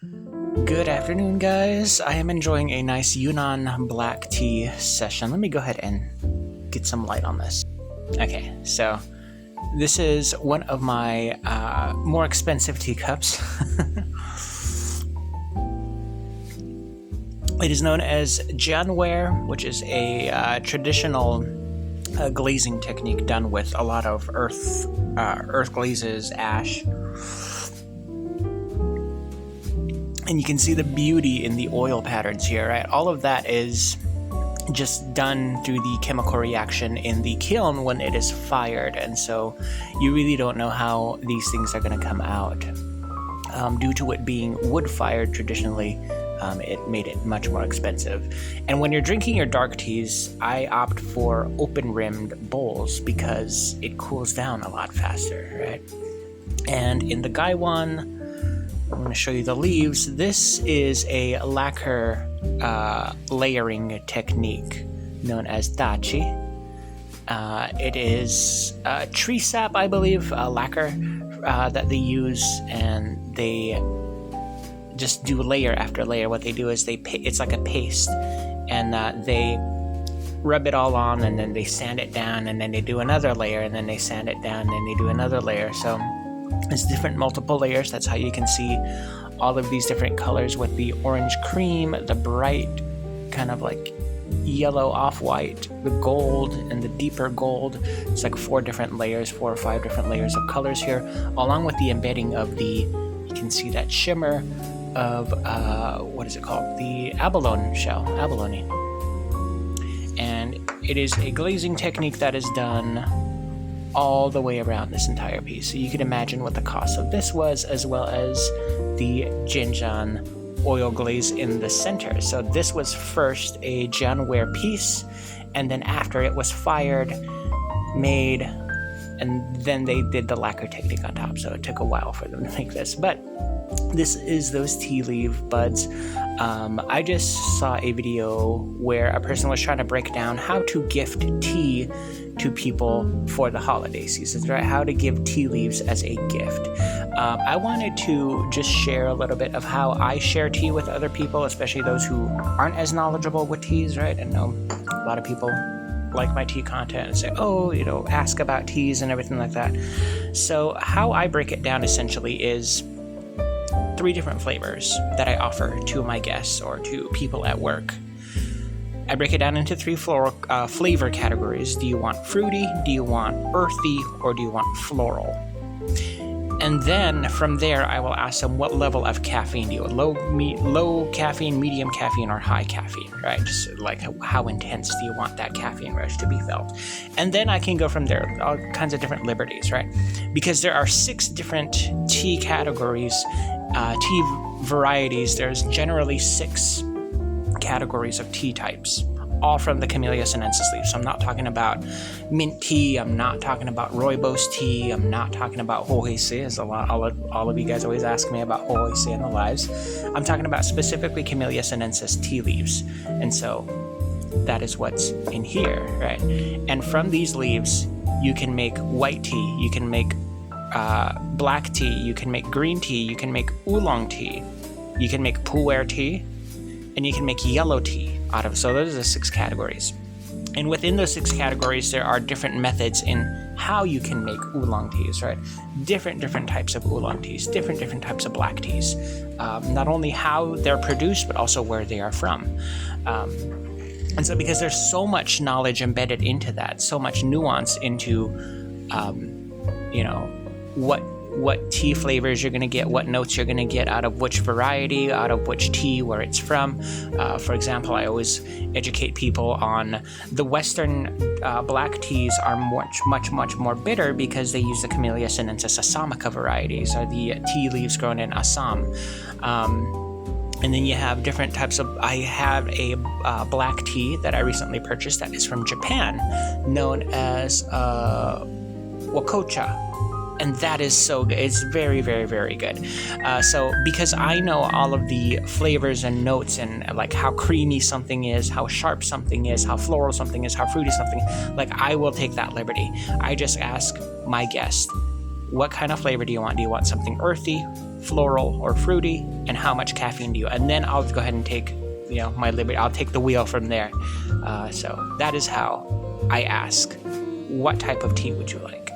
Good afternoon, guys. I am enjoying a nice Yunnan black tea session. Let me go ahead and get some light on this. Okay, so this is one of my more expensive teacups. It is known as Jianware, which is a traditional glazing technique done with a lot of earth glazes, ash. And you can see the beauty in the oil patterns here, right? All of that is just done through the chemical reaction in the kiln when it is fired. And so you really don't know how these things are going to come out. Due to it being wood-fired traditionally, it made it much more expensive. And when you're drinking your dark teas, I opt for open-rimmed bowls because it cools down a lot faster, right? And in the Gaiwan, I'm going to show you the leaves. This is a lacquer layering technique known as dachi. It is tree sap, I believe, lacquer that they use, and they just do layer after layer. What they do is it's like a paste, and they rub it all on, and then they sand it down, and then they do another layer, and then they sand it down, and then they do another layer. So it's different multiple layers. That's how you can see all of these different colors with the orange cream, the bright kind of like yellow off-white, the gold, and the deeper gold. It's like 4 or 5 different layers of colors here, along with the embedding of you can see that shimmer of, what is it called? The abalone shell, abalone. And it is a glazing technique that is done all the way around this entire piece. So you can imagine what the cost of this was, as well as the Jinjan oil glaze in the center. So this was first a Jianware piece, and then after it was fired, made, and then they did the lacquer technique on top. So it took a while for them to make this. But this is those tea leaf buds. I just saw a video where a person was trying to break down how to gift tea to people for the holiday seasons, right? How to give tea leaves as a gift. I wanted to just share a little bit of how I share tea with other people, especially those who aren't as knowledgeable with teas, right? I know a lot of people like my tea content and say, ask about teas and everything like that. So how I break it down essentially is 3 different flavors that I offer to my guests or to people at work. I break it down into 3 flavor categories. Do you want fruity? Do you want earthy? Or do you want floral? And then from there, I will ask them what level of caffeine do you want? Low caffeine, medium caffeine, or high caffeine, right? Just like how intense do you want that caffeine rush to be felt? And then I can go from there, all kinds of different liberties, right? Because there are 6 different tea categories, tea varieties. There's generally 6 categories of tea types, all from the Camellia sinensis leaf. So I'm not talking about mint tea, I'm not talking about rooibos tea, I'm not talking about hoheisei, as all of you guys always ask me about hoheisei in the lives. I'm talking about specifically Camellia sinensis tea leaves. And so that is what's in here, right? And from these leaves, you can make white tea, you can make black tea, you can make green tea, you can make oolong tea, you can make pu'er tea, and you can make yellow tea out of it. So those are the 6 categories. And within those 6 categories, there are different methods in how you can make oolong teas, right? Different types of oolong teas, different types of black teas. Not only how they're produced, but also where they are from. And so because there's so much knowledge embedded into that, so much nuance into, what tea flavors you're going to get, what notes you're going to get out of which variety, out of which tea, where it's from. For example, I always educate people on the Western black teas are much more bitter because they use the Camellia sinensis Assamica varieties, or the tea leaves grown in Assam. And then you have different types of, I have a black tea that I recently purchased that is from Japan, known as Wakocha. And that is so good. It's very, very, very good. So because I know all of the flavors and notes and like how creamy something is, how sharp something is, how floral something is, how fruity something, like I will take that liberty. I just ask my guest, what kind of flavor do you want? Do you want something earthy, floral or fruity, and how much caffeine do you? And then I'll go ahead and take, my liberty. I'll take the wheel from there. So that is how I ask, what type of tea would you like?